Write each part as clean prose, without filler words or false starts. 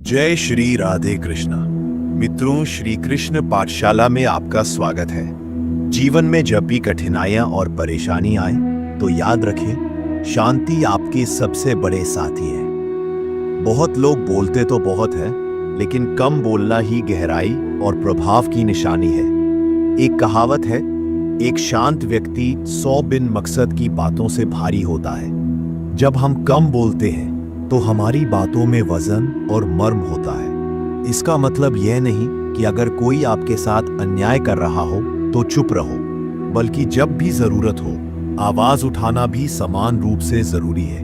जय श्री राधे कृष्णा। मित्रों, श्री कृष्ण पाठशाला में आपका स्वागत है। जीवन में जब भी कठिनाइयां और परेशानी आए तो याद रखें, शांति आपके सबसे बड़े साथी है। बहुत लोग बोलते तो बहुत है, लेकिन कम बोलना ही गहराई और प्रभाव की निशानी है। एक कहावत है, एक शांत व्यक्ति 100 बिन मकसद की बातों से भारी होता है। जब हम कम बोलते हैं तो हमारी बातों में वजन और मर्म होता है। इसका मतलब यह नहीं कि अगर कोई आपके साथ अन्याय कर रहा हो तो चुप रहो, बल्कि जब भी जरूरत हो आवाज उठाना भी समान रूप से जरूरी है।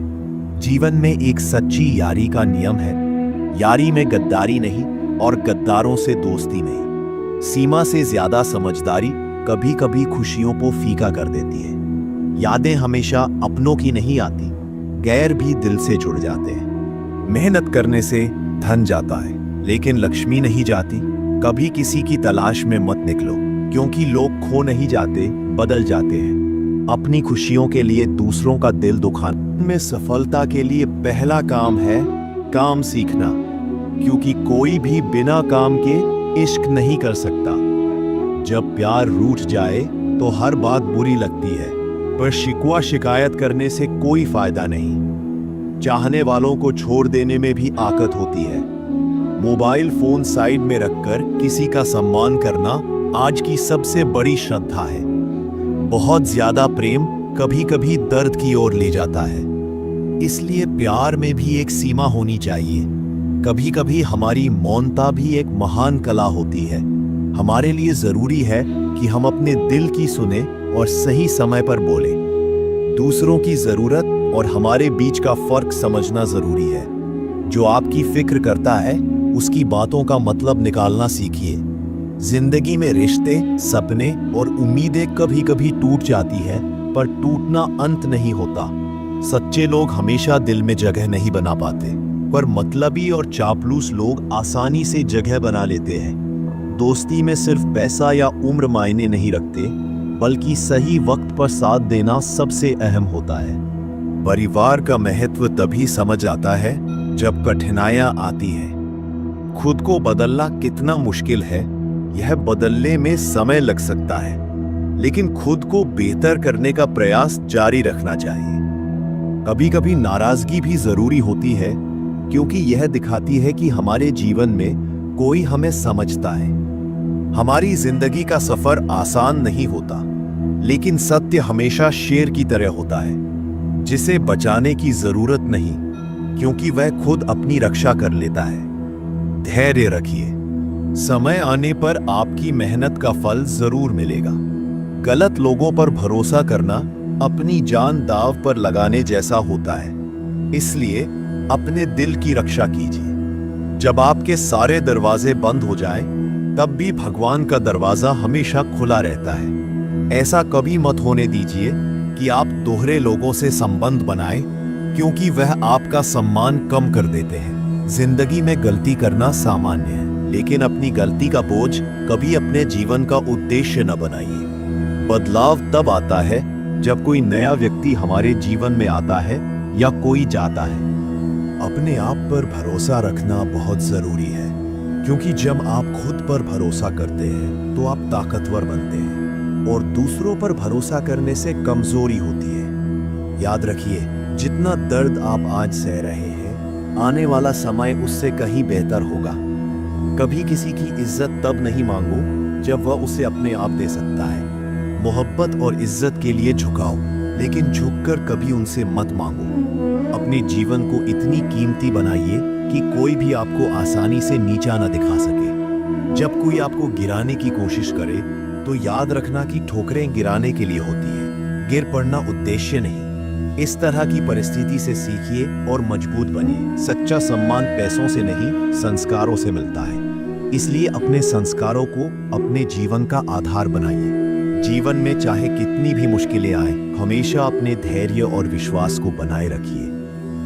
जीवन में एक सच्ची यारी का नियम है, यारी में गद्दारी नहीं और गद्दारों से दोस्ती नहीं। सीमा से ज्यादा समझदारी कभी कभी खुशियों को फीका कर देती है। यादें हमेशा अपनों की नहीं आती, गैर भी दिल से जुड़ जाते हैं। मेहनत करने से धन जाता है, लेकिन लक्ष्मी नहीं जाती। कभी किसी की तलाश में मत निकलो, क्योंकि लोग खो नहीं जाते, बदल जाते हैं। अपनी खुशियों के लिए दूसरों का दिल दुखाना में सफलता के लिए पहला काम है काम सीखना, क्योंकि कोई भी बिना काम के इश्क नहीं कर सकता। जब प्यार रूठ जाए तो हर बात बुरी लगती है, पर शिकवा शिकायत करने से कोई फायदा नहीं। चाहने वालों को छोड़ देने में भी आकत होती है। मोबाइल फोन साइड में रखकर किसी का सम्मान करना आज की सबसे बड़ी श्रद्धा है। बहुत ज्यादा प्रेम कभी कभी दर्द की ओर ले जाता है, इसलिए प्यार में भी एक सीमा होनी चाहिए। कभी कभी हमारी मौनता भी एक महान कला होती है। हमारे लिए जरूरी है कि हम अपने दिल की सुने और सही समय पर बोले। दूसरों की जरूरत और हमारे बीच का फर्क समझना जरूरी है। जो आपकी फिक्र करता है उसकी बातों का मतलब निकालना सीखिए। जिंदगी में रिश्ते, सपने और उम्मीदें कभी कभी टूट जाती है, पर टूटना अंत नहीं होता। सच्चे लोग हमेशा दिल में जगह नहीं बना पाते, पर मतलबी और चापलूस लोग आसानी से जगह बना लेते हैं। दोस्ती में सिर्फ पैसा या उम्र मायने नहीं रखते, बल्कि सही वक्त पर साथ देना सबसे अहम होता है। परिवार का महत्व तभी समझ आता है जब कठिनाइयां आती हैं। खुद को बदलना कितना मुश्किल है, यह बदलने में समय लग सकता है, लेकिन खुद को बेहतर करने का प्रयास जारी रखना चाहिए। कभी कभी नाराजगी भी जरूरी होती है, क्योंकि यह दिखाती है कि हमारे जीवन में कोई हमें समझता है। हमारी जिंदगी का सफर आसान नहीं होता, लेकिन सत्य हमेशा शेर की तरह होता है, जिसे बचाने की जरूरत नहीं, क्योंकि वह खुद अपनी रक्षा कर लेता है। धैर्य रखिए, समय आने पर आपकी मेहनत का फल जरूर मिलेगा। गलत लोगों पर भरोसा करना अपनी जान दांव पर लगाने जैसा होता है, इसलिए अपने दिल की रक्षा कीजिए। जब आपके सारे दरवाजे बंद हो जाएं, तब भी भगवान का दरवाजा हमेशा खुला रहता है। ऐसा कभी मत होने दीजिए कि आप दोहरे लोगों से संबंध बनाएं, क्योंकि वह आपका सम्मान कम कर देते हैं। जिंदगी में गलती करना सामान्य है, लेकिन अपनी गलती का बोझ कभी अपने जीवन का उद्देश्य न बनाइए। बदलाव तब आता है जब कोई नया व्यक्ति हमारे जीवन में आता है या कोई जाता है। अपने आप पर भरोसा रखना बहुत जरूरी है, क्योंकि जब आप खुद पर भरोसा करते हैं तो आप ताकतवर बनते हैं, और दूसरों पर भरोसा करने से कमजोरी होती है। याद रखिए, जितना दर्द आप आज सह रहे हैं, आने वाला समय उससे कहीं बेहतर होगा। कभी किसी की इज्जत तब नहीं मांगो जब वह उसे अपने आप दे सकता है। मोहब्बत और इज्जत के लिए झुकाओ, लेकिन झुककर कभी उनसे मत मांगो। अपने जीवन को इतनी कीमती बनाइए कि कोई भी आपको आसानी से नीचा न दिखा सके। जब कोई आपको गिराने की कोशिश करे तो याद रखना कि ठोकरें गिराने के लिए होती है, गिर पड़ना उद्देश्य नहीं। इस तरह की परिस्थिति से सीखिए और मजबूत बनिए। सच्चा सम्मान पैसों से नहीं, संस्कारों से मिलता है। इसलिए अपने संस्कारों को अपने जीवन का आधार बनाइए। जीवन में चाहे कितनी भी मुश्किलें आए, हमेशा अपने धैर्य और विश्वास को बनाए रखिए।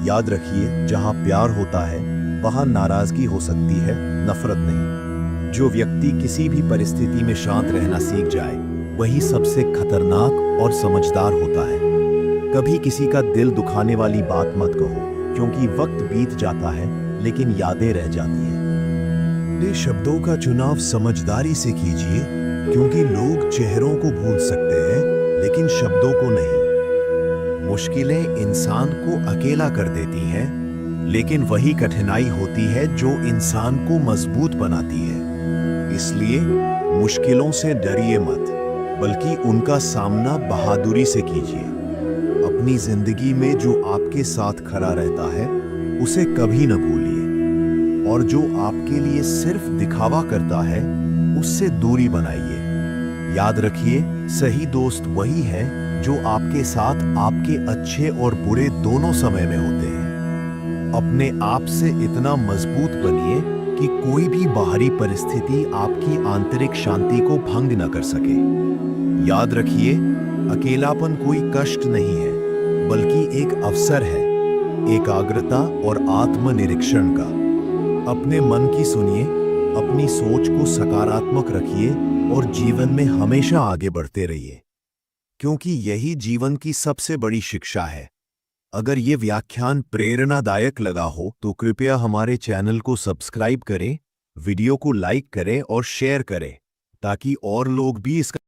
याद रखिए, जहां प्यार होता है वहां नाराजगी हो सकती है, नफरत नहीं। जो व्यक्ति किसी भी परिस्थिति में शांत रहना सीख जाए, वही सबसे खतरनाक और समझदार होता है। कभी किसी का दिल दुखाने वाली बात मत कहो, क्योंकि वक्त बीत जाता है, लेकिन यादें रह जाती हैं। ये शब्दों का चुनाव समझदारी से कीजिए, क्योंकि लोग चेहरों को भूल सकते हैं लेकिन शब्दों को नहीं। मुश्किलें इंसान को अकेला कर देती हैं, लेकिन वही कठिनाई होती है जो इंसान को मजबूत बनाती है। इसलिए मुश्किलों से डरिए मत, बल्कि उनका सामना बहादुरी से कीजिए। अपनी जिंदगी में जो आपके साथ खड़ा रहता है उसे कभी न भूलिए, और जो आपके लिए सिर्फ दिखावा करता है उससे दूरी बनाइए। याद रखिए, सही दोस्त वही है जो आपके साथ आपके अच्छे और बुरे दोनों समय में होते हैं। अपने आप से इतना मजबूत बनिए कि कोई भी बाहरी परिस्थिति आपकी आंतरिक शांति को भंग न कर सके। याद रखिए, अकेलापन कोई कष्ट नहीं है, बल्कि एक अवसर है एकाग्रता और आत्मनिरीक्षण का। अपने मन की सुनिए, अपनी सोच को सकारात्मक रखिए और जीवन में हमेशा आगे बढ़ते रहिए, क्योंकि यही जीवन की सबसे बड़ी शिक्षा है। अगर ये व्याख्यान प्रेरणादायक लगा हो तो कृपया हमारे चैनल को सब्सक्राइब करें, वीडियो को लाइक करें और शेयर करें, ताकि और लोग भी इसका